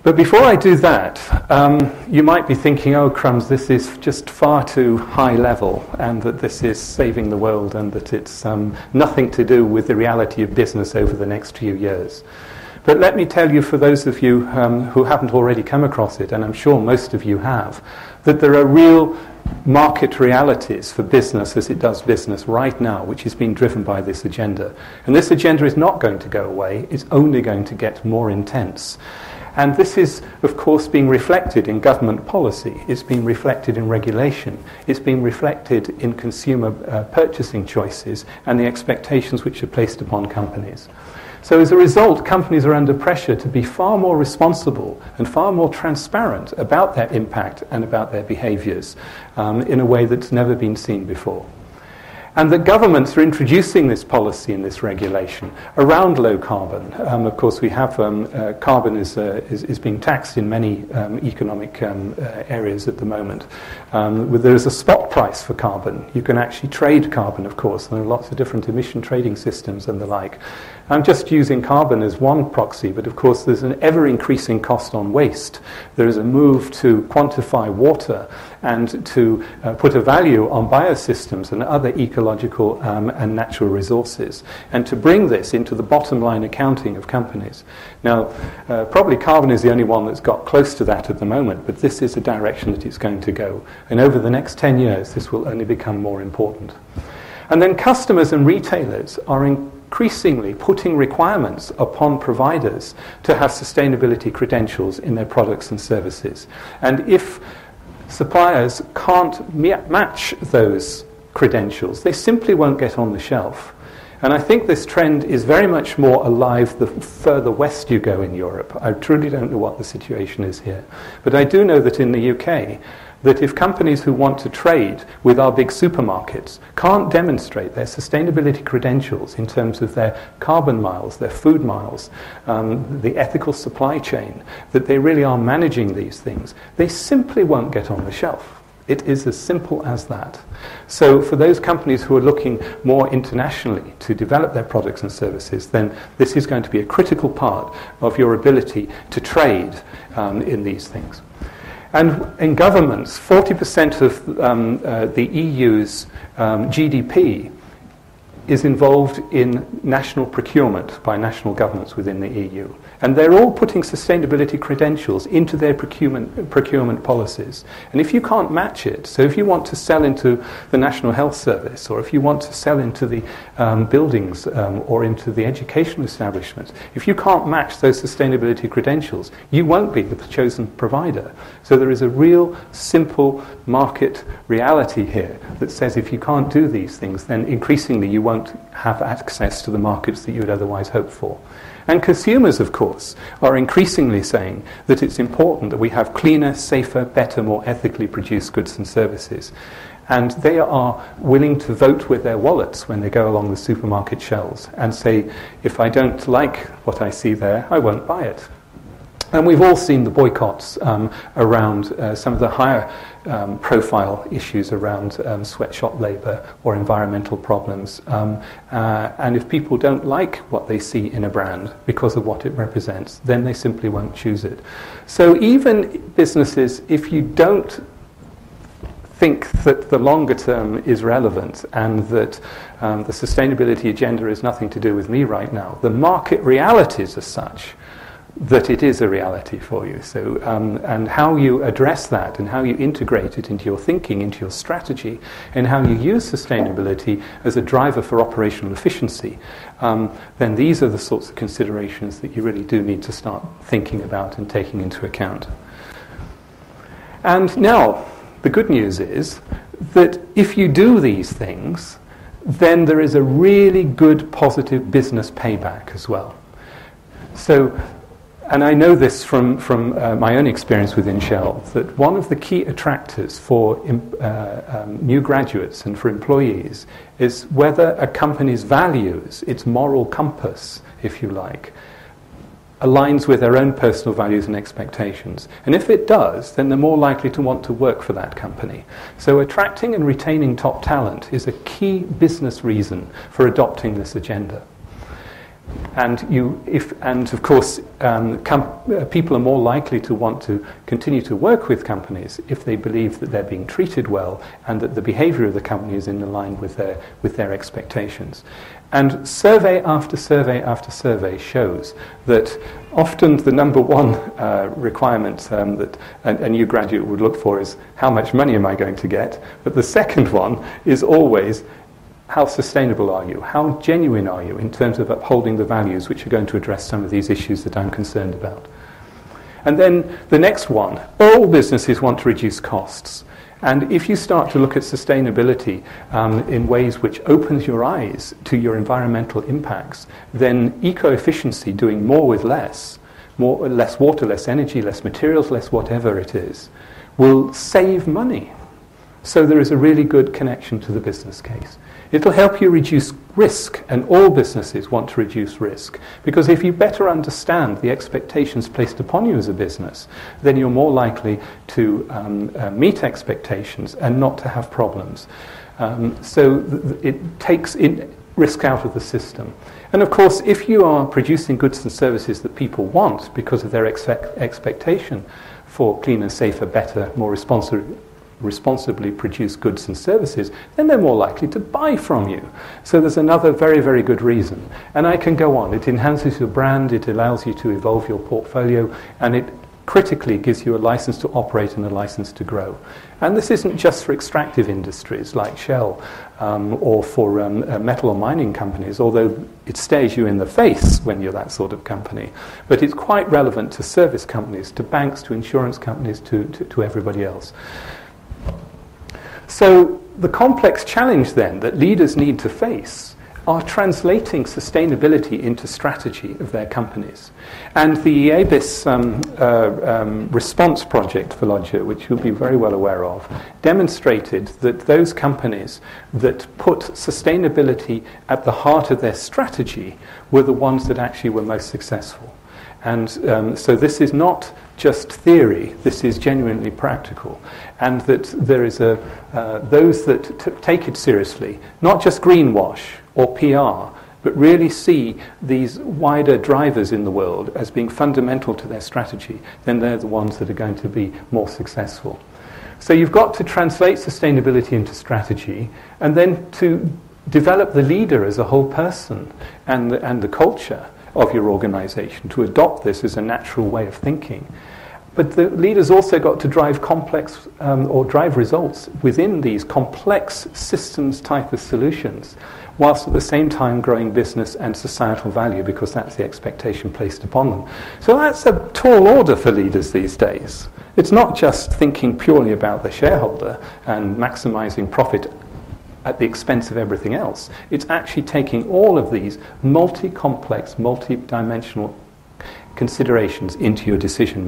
But before I do that, you might be thinking, oh crumbs, this is just far too high level, and that this is saving the world, and that it's nothing to do with the reality of business over the next few years. But let me tell you, for those of you who haven't already come across it, and I'm sure most of you have, that there are real market realities for business as it does business right now, which is being driven by this agenda. And this agenda is not going to go away, it's only going to get more intense. And this is, of course, being reflected in government policy, it's being reflected in regulation, it's being reflected in consumer purchasing choices and the expectations which are placed upon companies. So as a result, companies are under pressure to be far more responsible and far more transparent about their impact and about their behaviours in a way that's never been seen before. And the governments are introducing this policy and this regulation around low carbon. Of course, we have carbon is being taxed in many economic areas at the moment. There is a spot price for carbon. You can actually trade carbon, of course. There are lots of different emission trading systems and the like. I'm just using carbon as one proxy, but of course there's an ever-increasing cost on waste. There is a move to quantify water and to put a value on biosystems and other ecological and natural resources, and to bring this into the bottom line accounting of companies. Now, probably carbon is the only one that's got close to that at the moment, but this is a direction that it's going to go. And over the next 10 years, this will only become more important. And then customers and retailers are increasingly putting requirements upon providers to have sustainability credentials in their products and services. And if suppliers can't match those credentials, they simply won't get on the shelf. And I think this trend is very much more alive the further west you go in Europe. I truly don't know what the situation is here. But I do know that in the UK, that if companies who want to trade with our big supermarkets can't demonstrate their sustainability credentials in terms of their carbon miles, their food miles, the ethical supply chain, that they really are managing these things, they simply won't get on the shelf. It is as simple as that. So for those companies who are looking more internationally to develop their products and services, then this is going to be a critical part of your ability to trade in these things. And in governments, 40% of the EU's GDP is involved in national procurement by national governments within the EU. And they're all putting sustainability credentials into their procurement policies. And if you can't match it, so if you want to sell into the National Health Service, or if you want to sell into the buildings or into the educational establishments, if you can't match those sustainability credentials, you won't be the chosen provider. So there is a real simple market reality here that says if you can't do these things, then increasingly you won't have access to the markets that you would otherwise hope for. And consumers, of course, are increasingly saying that it's important that we have cleaner, safer, better, more ethically produced goods and services. And they are willing to vote with their wallets when they go along the supermarket shelves and say, if I don't like what I see there, I won't buy it. And we've all seen the boycotts around some of the higher profile issues around sweatshop labour or environmental problems. And if people don't like what they see in a brand because of what it represents, then they simply won't choose it. So even businesses, if you don't think that the longer term is relevant and that the sustainability agenda is nothing to do with me right now, the market realities are such that it is a reality for you. So, and how you address that and how you integrate it into your thinking, into your strategy, and how you use sustainability as a driver for operational efficiency, then these are the sorts of considerations that you really do need to start thinking about and taking into account. And now, the good news is that if you do these things, then there is a really good positive business payback as well. So, and I know this from my own experience within Shell, that one of the key attractors for new graduates and for employees is whether a company's values, its moral compass, if you like, aligns with their own personal values and expectations. And if it does, then they're more likely to want to work for that company. So attracting and retaining top talent is a key business reason for adopting this agenda. And of course, people are more likely to want to continue to work with companies if they believe that they're being treated well and that the behaviour of the company is in line with their expectations. And survey after survey after survey shows that often the number one requirement that a new graduate would look for is how much money am I going to get? But the second one is always, how sustainable are you? How genuine are you in terms of upholding the values which are going to address some of these issues that I'm concerned about? And then the next one, all businesses want to reduce costs. And if you start to look at sustainability in ways which opens your eyes to your environmental impacts, then eco-efficiency, doing more with less water, less energy, less materials, less whatever it is, will save money. So there is a really good connection to the business case. It'll help you reduce risk, and all businesses want to reduce risk. Because if you better understand the expectations placed upon you as a business, then you're more likely to meet expectations and not to have problems. It takes risk out of the system. And of course, if you are producing goods and services that people want because of their expectation for cleaner, safer, better, more responsibly produced goods and services, then they're more likely to buy from you. So there's another very, very good reason. And I can go on. It enhances your brand, it allows you to evolve your portfolio, and it critically gives you a license to operate and a license to grow. And this isn't just for extractive industries like Shell or for metal or mining companies, although it stares you in the face when you're that sort of company. But it's quite relevant to service companies, to banks, to insurance companies, to everybody else. So the complex challenge then that leaders need to face are translating sustainability into strategy of their companies. And the LvBS response project for Lodger, which you'll be very well aware of, demonstrated that those companies that put sustainability at the heart of their strategy were the ones that actually were most successful. And so this is not just theory, this is genuinely practical. And that there is those that take it seriously, not just greenwash or PR, but really see these wider drivers in the world as being fundamental to their strategy, then they're the ones that are going to be more successful. So you've got to translate sustainability into strategy, and then to develop the leader as a whole person and the culture of your organization, to adopt this as a natural way of thinking. But the leaders also got to drive complex or drive results within these complex systems type of solutions, whilst at the same time growing business and societal value, because that's the expectation placed upon them. So that's a tall order for leaders these days. It's not just thinking purely about the shareholder and maximizing profit at the expense of everything else. It's actually taking all of these multi-complex, multi-dimensional considerations into your decision making.